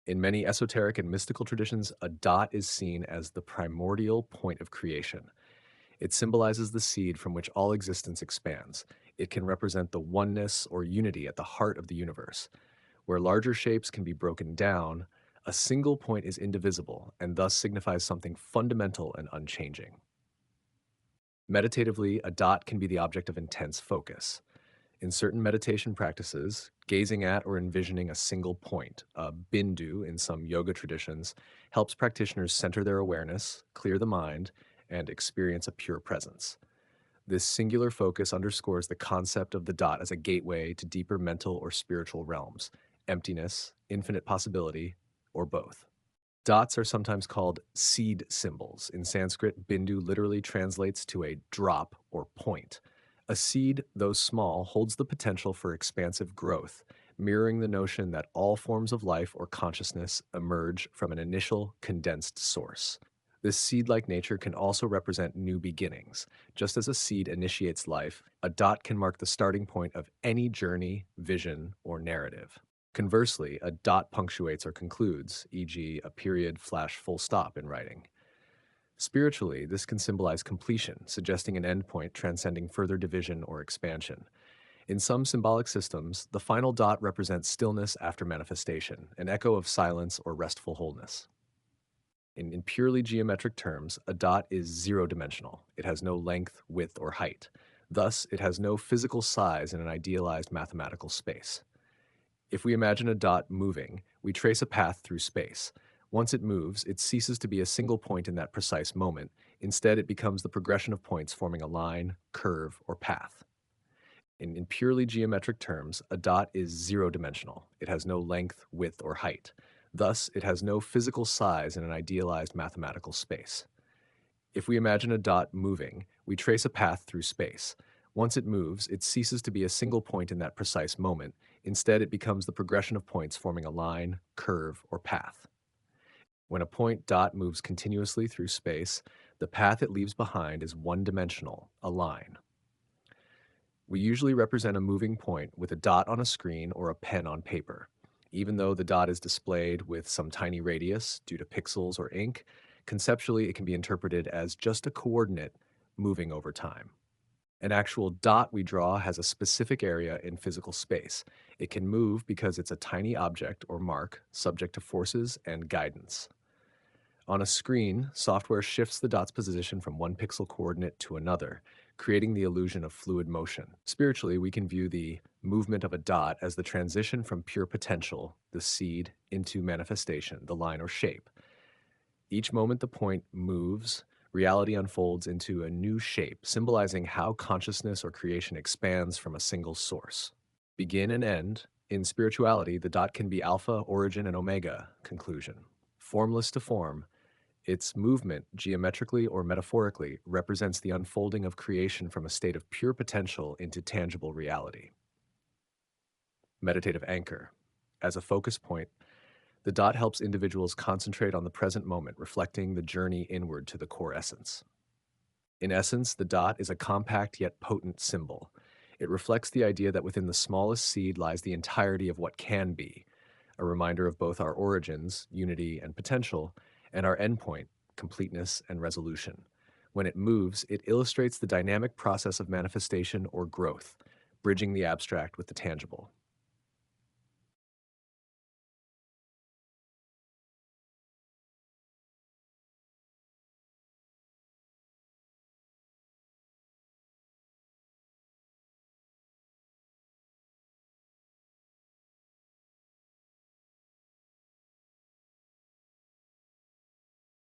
In many esoteric and mystical traditions, a dot is seen as the primordial point of creation. It symbolizes the seed from which all existence expands. It can represent the oneness or unity at the heart of the universe. Where larger shapes can be broken down, a single point is indivisible and thus signifies something fundamental and unchanging. Meditatively, a dot can be the object of intense focus. In certain meditation practices, gazing at or envisioning a single point, a Bindu in some yoga traditions, helps practitioners center their awareness, clear the mind, and experience a pure presence. This singular focus underscores the concept of the dot as a gateway to deeper mental or spiritual realms, emptiness, infinite possibility, or both. Dots are sometimes called seed symbols. In Sanskrit, Bindu literally translates to a drop or point. A seed, though small, holds the potential for expansive growth, mirroring the notion that all forms of life or consciousness emerge from an initial, condensed source. This seed like nature can also represent new beginnings. Just as a seed initiates life, a dot can mark the starting point of any journey, vision, or narrative. Conversely, a dot punctuates or concludes, e.g., a period, flash, full stop in writing. Spiritually, this can symbolize completion, suggesting an endpoint transcending further division or expansion. In some symbolic systems, the final dot represents stillness after manifestation, an echo of silence or restful wholeness. In purely geometric terms, a dot is zero-dimensional. It has no length, width, or height. Thus, it has no physical size in an idealized mathematical space. If we imagine a dot moving, we trace a path through space. Once it moves, it ceases to be a single point in that precise moment. Instead, it becomes the progression of points forming a line, curve, or path. In purely geometric terms, a dot is zero-dimensional. It has no length, width, or height. Thus, it has no physical size in an idealized mathematical space. If we imagine a dot moving, we trace a path through space. Once it moves, it ceases to be a single point in that precise moment. Instead, it becomes the progression of points forming a line, curve, or path. When a point dot moves continuously through space, the path it leaves behind is one-dimensional, a line. We usually represent a moving point with a dot on a screen or a pen on paper. Even though the dot is displayed with some tiny radius due to pixels or ink, conceptually it can be interpreted as just a coordinate moving over time. An actual dot we draw has a specific area in physical space. It can move because it's a tiny object or mark subject to forces and guidance. On a screen, software shifts the dot's position from one pixel coordinate to another, creating the illusion of fluid motion. Spiritually, we can view the movement of a dot as the transition from pure potential, the seed, into manifestation, the line or shape. Each moment the point moves, reality unfolds into a new shape, symbolizing how consciousness or creation expands from a single source. Begin and end. In spirituality, the dot can be alpha, origin, and omega, conclusion. Formless to form, its movement, geometrically or metaphorically, represents the unfolding of creation from a state of pure potential into tangible reality. Meditative anchor. As a focus point, the dot helps individuals concentrate on the present moment, reflecting the journey inward to the core essence. In essence, the dot is a compact yet potent symbol. It reflects the idea that within the smallest seed lies the entirety of what can be, a reminder of both our origins, unity and potential, and our endpoint, completeness and resolution. When it moves, it illustrates the dynamic process of manifestation or growth, bridging the abstract with the tangible.